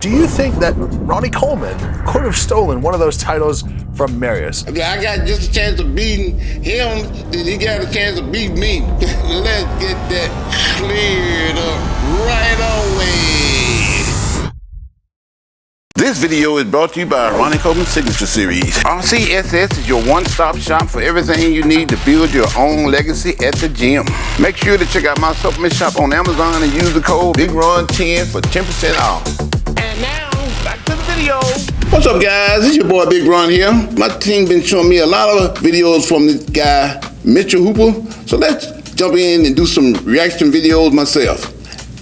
Do you think that Ronnie Coleman could have stolen one of those titles from Mariusz? I got just a chance of beating him, then he got a chance of beating me. Let's get that cleared up right away. This video is brought to you by Ronnie Coleman Signature Series. RCSS is your one-stop shop for everything you need to build your own legacy at the gym. Make sure to check out my supplement shop on Amazon and use the code BigRun10 for 10% off. And now, back to the video. What's up, guys? It's your boy Big Run here. My team been showing me a lot of videos from this guy, Mitchell Hooper. So let's jump in and do some reaction videos myself.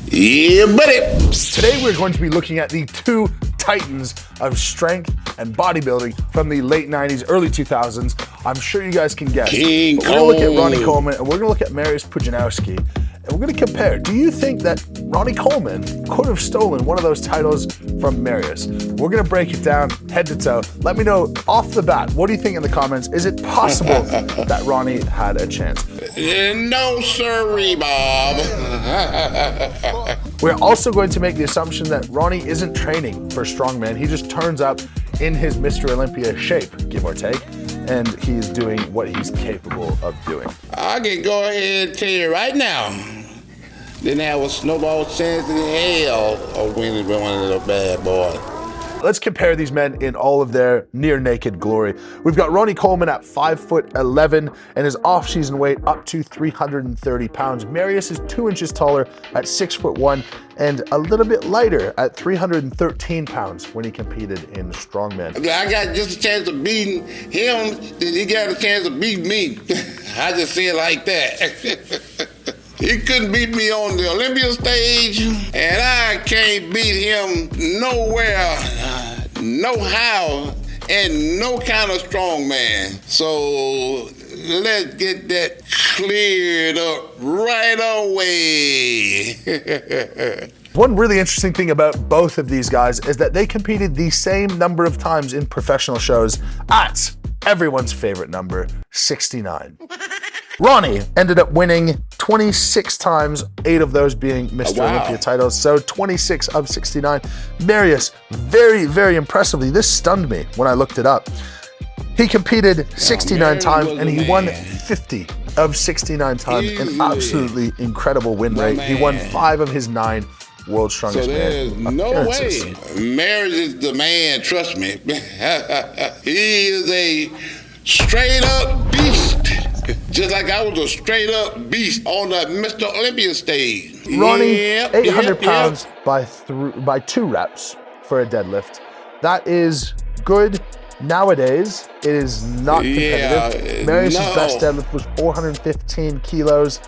Yeah, buddy. Today we're going to be looking at the two titans of strength and bodybuilding from the late 90s, early 2000s. I'm sure you guys can guess. King We're going to look at Ronnie Coleman and we're going to look at Mariusz Pudzianowski. And we're going to compare. Do you think that Ronnie Coleman could have stolen one of those titles from Mariusz? We're going to break it down head to toe. Let me know off the bat, what do you think in the comments? Is it possible that Ronnie had a chance? No, sirree, Bob. We're also going to make the assumption that Ronnie isn't training for StrongMan. He just turns up in his Mr. Olympia shape, give or take, and he's doing what he's capable of doing. I can go ahead and tell you right now, didn't have a snowball chance in hell of winning one of those bad boys. Let's compare these men in all of their near naked glory. We've got Ronnie Coleman at 5'11" and his off-season weight up to 330 pounds. Mariusz is 2 inches taller at 6'1" and a little bit lighter at 313 pounds when he competed in StrongMan. I got just a chance of beating him, then he got a chance of beating me. I just say it like that. He couldn't beat me on the Olympia stage, and I can't beat him nowhere, no how, and no kind of strongman. So let's get that cleared up right away. One really interesting thing about both of these guys is that they competed the same number of times in professional shows at everyone's favorite number, 69. Ronnie ended up winning 26 times, 8 of those being Mr. Olympia titles, so 26 of 69. Mariusz, very, very impressively, this stunned me when I looked it up. He competed 69 times and he won 50 of 69 times, an absolutely incredible win rate. He won 5 of his 9 World's Strongest Man no appearances. way. Mariusz is the man, trust me. He is a straight up beast. Just like I was a straight up beast on the Mr. Olympia stage. Ronnie, 800 pounds by 2 reps for a deadlift. That is good. Nowadays, it is not competitive. Mariusz's best deadlift was 415 kilos.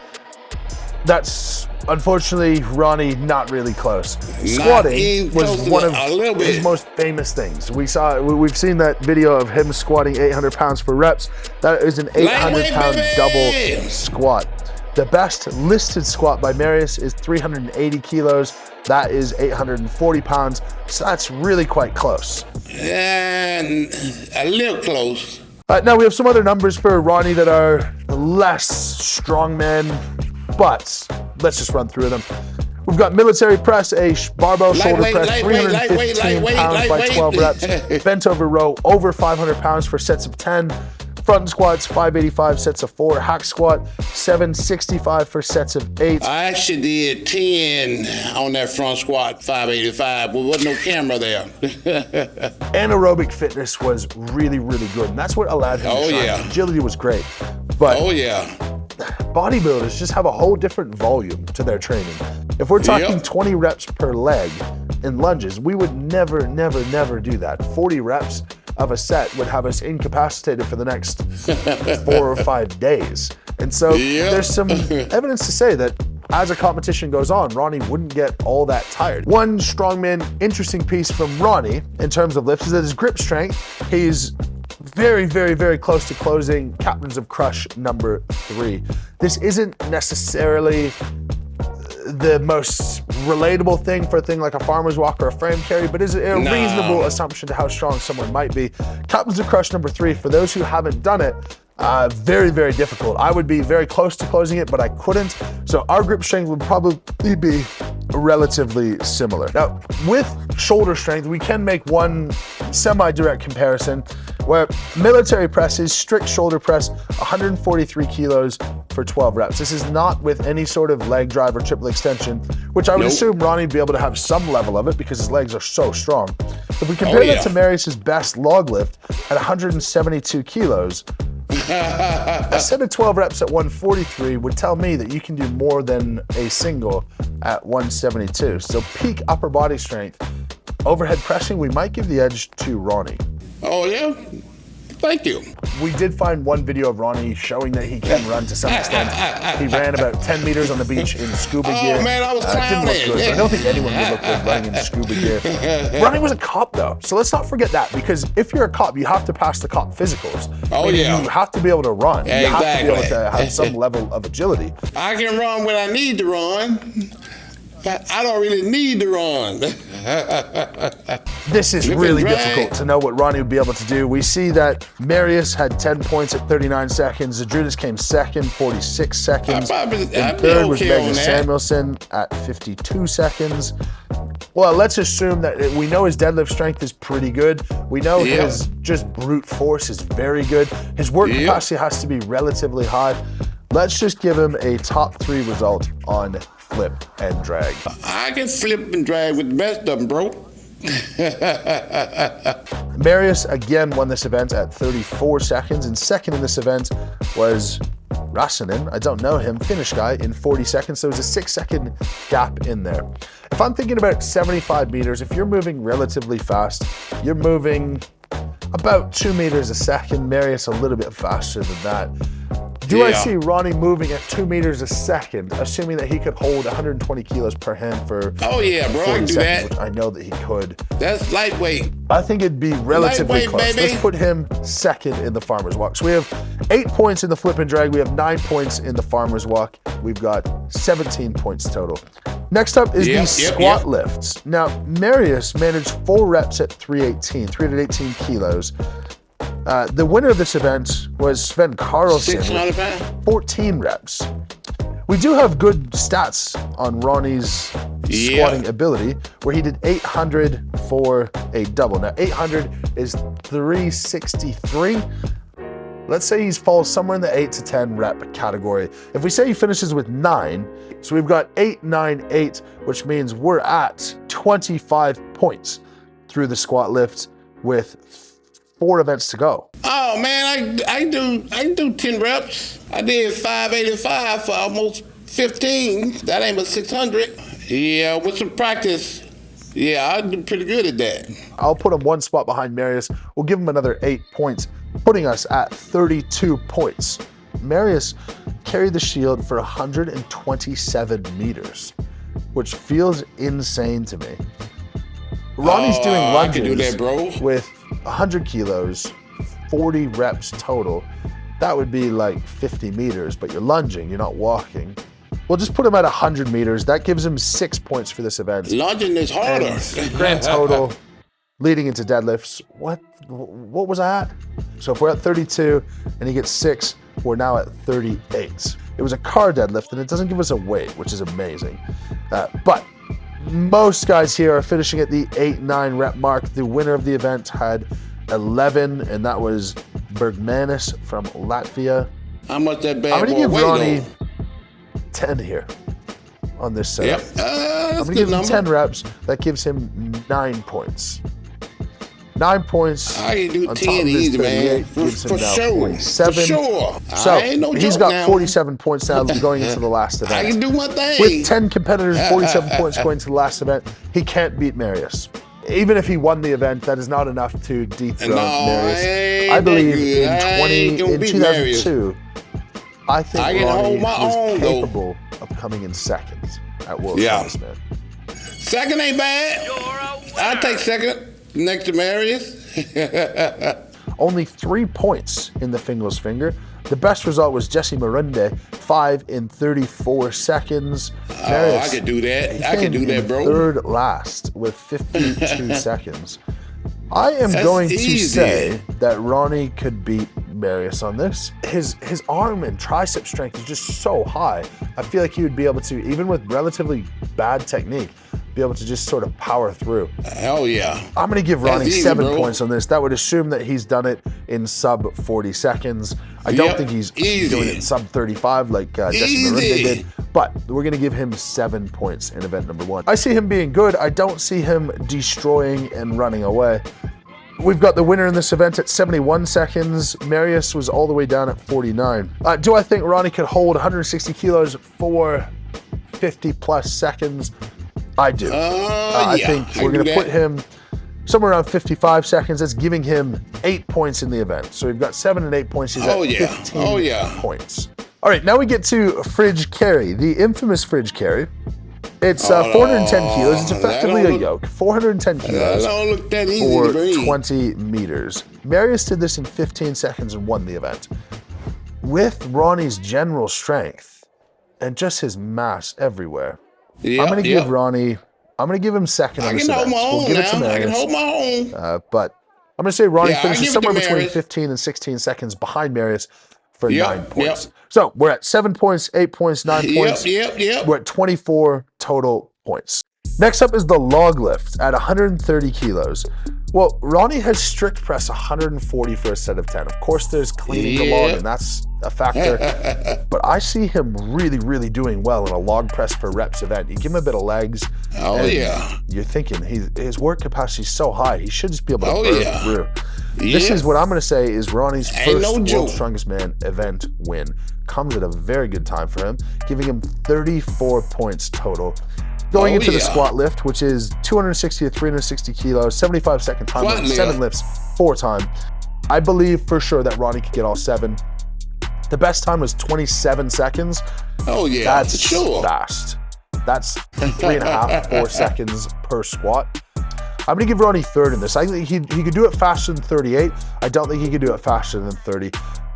That's, unfortunately, Ronnie, not really close. Squatting was one of his most famous things. We've seen that video of him squatting 800 pounds for reps. That is an 800-pound double squat. The best listed squat by Mariusz is 380 kilos. That is 840 pounds. So that's really quite close. And a little close. Now we have some other numbers for Ronnie that are less strongman, but let's just run through them. We've got military press, a barbell shoulder press, 315 pounds by 12 reps. Bent over row, over 500 pounds for sets of 10. Front squats, 585 sets of 4. Hack squat, 765 for sets of 8. I actually did 10 on that front squat, 585, but there wasn't no camera there. Anaerobic fitness was really, really good, and that's what allowed him to shine. Agility was great, but bodybuilders just have a whole different volume to their training. If we're talking 20 reps per leg in lunges, we would never do that. 40 reps of a set would have us incapacitated for the next 4 or 5 days. And so there's some evidence to say that as a competition goes on, Ronnie wouldn't get all that tired. One strongman interesting piece from Ronnie in terms of lifts is that his grip strength, he's very close to closing Captains of Crush number 3. This isn't necessarily the most relatable thing for a thing like a farmer's walk or a frame carry, but is a reasonable assumption to how strong someone might be. Captains of Crush number 3, for those who haven't done it, very difficult. I would be very close to closing it, but I couldn't. So our grip strength would probably be relatively similar. Now, with shoulder strength, we can make one semi-direct comparison where military press is strict shoulder press, 143 kilos for 12 reps. This is not with any sort of leg drive or triple extension, which I would assume Ronnie would be able to have some level of it because his legs are so strong. If we compare that to Mariusz's best log lift at 172 kilos, a set of 12 reps at 143 would tell me that you can do more than a single at 172. So peak upper body strength, overhead pressing, we might give the edge to Ronnie. Oh, yeah? Thank you. We did find one video of Ronnie showing that he can run to some extent. He ran about 10 meters on the beach in scuba gear. Oh, man, I was clowning. Didn't look good, but I don't think anyone would look good running in scuba gear. Ronnie was a cop, though, so let's not forget that, because if you're a cop, you have to pass the cop physicals. Oh, yeah. You have to be able to run. Yeah, you have to be able to have some level of agility. I can run when I need to run. I don't really need to run. This is really difficult to know what Ronnie would be able to do. We see that Mariusz had 10 points at 39 seconds. Zadrunas came second, 46 seconds. In third was Magnus Samuelsson at 52 seconds. Well, let's assume that we know his deadlift strength is pretty good. We know his just brute force is very good. His work capacity has to be relatively high. Let's just give him a top 3 result on flip and drag. I can flip and drag with the best of them, bro. Mariusz again won this event at 34 seconds, and second in this event was Rasanen, I don't know him, Finnish guy, in 40 seconds. So there's a 6-second gap in there. If I'm thinking about 75 meters, if you're moving relatively fast, you're moving about 2 meters a second. Mariusz a little bit faster than that. Do I see Ronnie moving at 2 meters a second, assuming that he could hold 120 kilos per hand for bro, I can do that. Which I know that he could. That's lightweight. I think it'd be relatively close. Baby. Let's put him second in the farmer's walk. So we have 8 points in the flip and drag. We have 9 points in the farmer's walk. We've got 17 points total. Next up is the squat lifts. Now, Mariusz managed 4 reps at 318 kilos. The winner of this event was Sven Karlsson with 14 reps. We do have good stats on Ronnie's squatting ability, where he did 800 for a double. Now, 800 is 363. Let's say he falls somewhere in the 8 to 10 rep category. If we say he finishes with 9, so we've got 8, 9, 8, which means we're at 25 points through the squat lift with 4 events to go. Oh man, I can do 10 reps. I did 585 for almost 15. That ain't but 600. Yeah, with some practice, I'd do pretty good at that. I'll put him 1 spot behind Mariusz. We'll give him another 8 points, putting us at 32 points. Mariusz carried the shield for 127 meters, which feels insane to me. Ronnie's doing lunges I can do that, bro. with 100 kilos, 40 reps total. That would be like 50 meters, but you're lunging, you're not walking. We'll just put him at 100 meters. That gives him 6 points for this event. Lunging is harder. And grand total, leading into deadlifts, what was I at? So if we're at 32 and he gets 6, we're now at 38. It was a car deadlift, and it doesn't give us a weight, which is amazing. But most guys here are finishing at the 8-9 rep mark. The winner of the event had 11, and that was Bergmanis from Latvia. How much that bad I'm going to give boy Ronnie weigh, 10 here on this setup. I'm going to give him 10 reps. That gives him 9 points. 9 points. I can do 10 easy, man. For sure. 47. For sure. So he's got now. 47 points now going into the last event. I can do my thing. With 10 competitors, 47 points going to the last event, he can't beat Mariusz. Even if he won the event, that is not enough to dethrone Mariusz. I believe in 2002, I think Ronnie was capable of coming in second at World Strongest Man. Second ain't bad. I'll take second next to Mariusz. Only 3 points in the Fingal's Finger. The best result was Jesse Marunde, 5 in 34 seconds. Mariusz, I can do that. I can do that, bro. Third last with 52 seconds. I am going to say that Ronnie could beat Mariusz on this. His arm and tricep strength is just so high. I feel like he would be able to, even with relatively bad technique, be able to just sort of power through. Hell yeah. I'm gonna give Ronnie easy, 7 bro. points on this. That would assume that he's done it in sub 40 seconds. I don't think he's doing it in sub 35 like Jesse Marunde did, but we're gonna give him 7 points in event number 1. I see him being good. I don't see him destroying and running away. We've got the winner in this event at 71 seconds. Mariusz was all the way down at 49. Do I think Ronnie could hold 160 kilos for 50 plus seconds? I do. I think we're going to put him somewhere around 55 seconds. That's giving him 8 points in the event. So we've got 7 and 8 points. He's at 15 points. All right, now we get to fridge carry, the infamous fridge carry. It's 410 kilos. It's effectively a yoke. 410 kilos for 20 meters. Mariusz did this in 15 seconds and won the event. With Ronnie's general strength and just his mass everywhere, I'm going to give Ronnie, I'm going to give him second on this event. We'll give it to Mariusz. I can hold my own. But I'm going to say Ronnie finishes somewhere between 15 and 16 seconds behind Mariusz for 9 points. So we're at 7 points, 8 points, 9 points. We're at 24 total points. Next up is the log lift at 130 kilos. Well, Ronnie has strict press 140 for a set of 10. Of course, there's cleaning the log, and that's a factor. But I see him really, really doing well in a log press per reps event. You give him a bit of legs. You're thinking his work capacity is so high, he should just be able to burn through. This is what I'm going to say is Ronnie's first World's Strongest Man event win. Comes at a very good time for him, giving him 34 points total. Going into the squat lift, which is 260 to 360 kilos, 75-second time limit, 7 lifts, 4 time. I believe for sure that Ronnie could get all 7. The best time was 27 seconds. That's fast. That's 3.5, 4 seconds per squat. I'm going to give Ronnie third in this. I think he could do it faster than 38. I don't think he could do it faster than 30.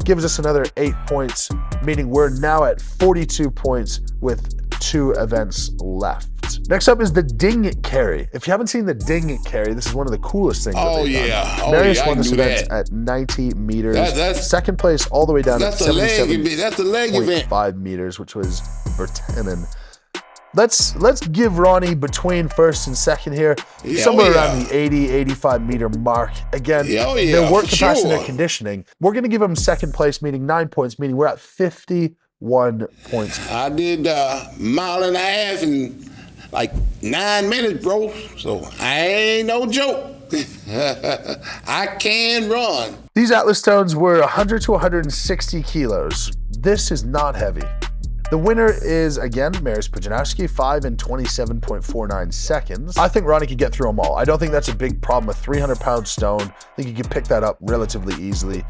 Gives us another 8 points, meaning we're now at 42 points with 2 events left. Next up is the ding carry. If you haven't seen the ding carry, this is one of the coolest things that they've done. Mariusz won this event at 90 meters. Second place all the way down at 77.5 meters, which was Vertanen. Let's give Ronnie between first and second here, somewhere around the 80, 85 meter mark. Again, their work capacity and their conditioning. We're going to give him second place, meaning 9 points, meaning we're at 51 points. I did a mile and a half in like 9 minutes, bro. So I ain't no joke. I can run. These Atlas stones were 100 to 160 kilos. This is not heavy. The winner is, again, Mariusz Pudzianowski, 5 in 27.49 seconds. I think Ronnie could get through them all. I don't think that's a big problem. A 300-pound stone, I think he could pick that up relatively easily.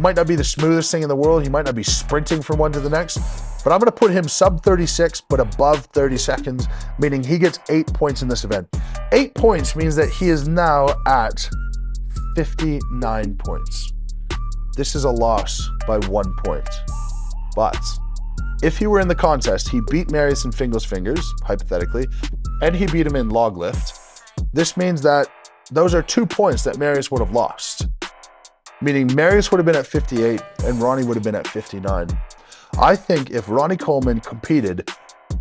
Might not be the smoothest thing in the world. He might not be sprinting from one to the next, but I'm going to put him sub 36, but above 30 seconds, meaning he gets 8 points in this event. 8 points means that he is now at 59 points. This is a loss by 1 point, but if he were in the contest, he beat Mariusz in Fingal's fingers, hypothetically, and he beat him in log lift. This means that those are 2 points that Mariusz would have lost, meaning Mariusz would have been at 58 and Ronnie would have been at 59. I think if Ronnie Coleman competed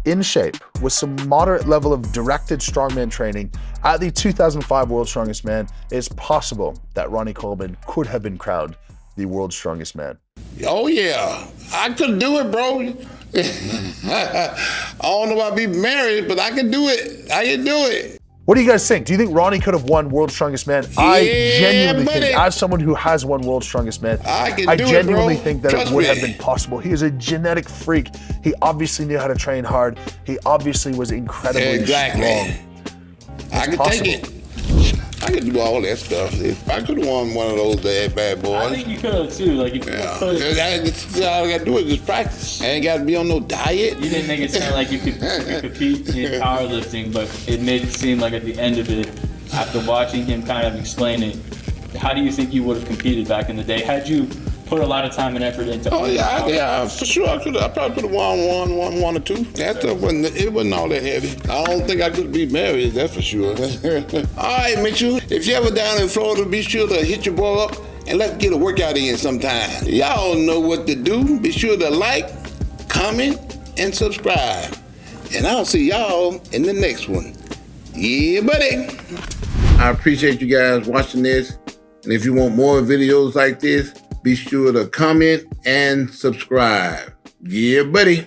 in shape with some moderate level of directed strongman training at the 2005 World's Strongest Man, it's possible that Ronnie Coleman could have been crowned the World's Strongest Man. Oh yeah, I could do it, bro. I don't know about being married, but I can do it. I can do it. What do you guys think? Do you think Ronnie could have won World's Strongest Man? I genuinely think, as someone who has won World's Strongest Man, I genuinely think that it would have been possible. He is a genetic freak. He obviously knew how to train hard. He obviously was incredibly strong. I can take it. I could do all that stuff. If I could have won one of those bad boys. I think you could have too. Like, if you could. All I got to do is just practice. I ain't got to be on no diet. You didn't make it sound like you could compete in powerlifting, but it made it seem like at the end of it, after watching him kind of explain it, how do you think you would have competed back in the day? Had you put a lot of time and effort into yeah, for sure. I probably could have won one or two. That stuff wasn't all that heavy. I don't think I could be married, that's for sure. All right, Mitchell, if you ever down in Florida, be sure to hit your boy up and let's get a workout in sometime. Y'all know what to do. Be sure to like, comment, and subscribe. And I'll see y'all in the next one. Yeah, buddy. I appreciate you guys watching this. And if you want more videos like this, be sure to comment and subscribe. Yeah, buddy.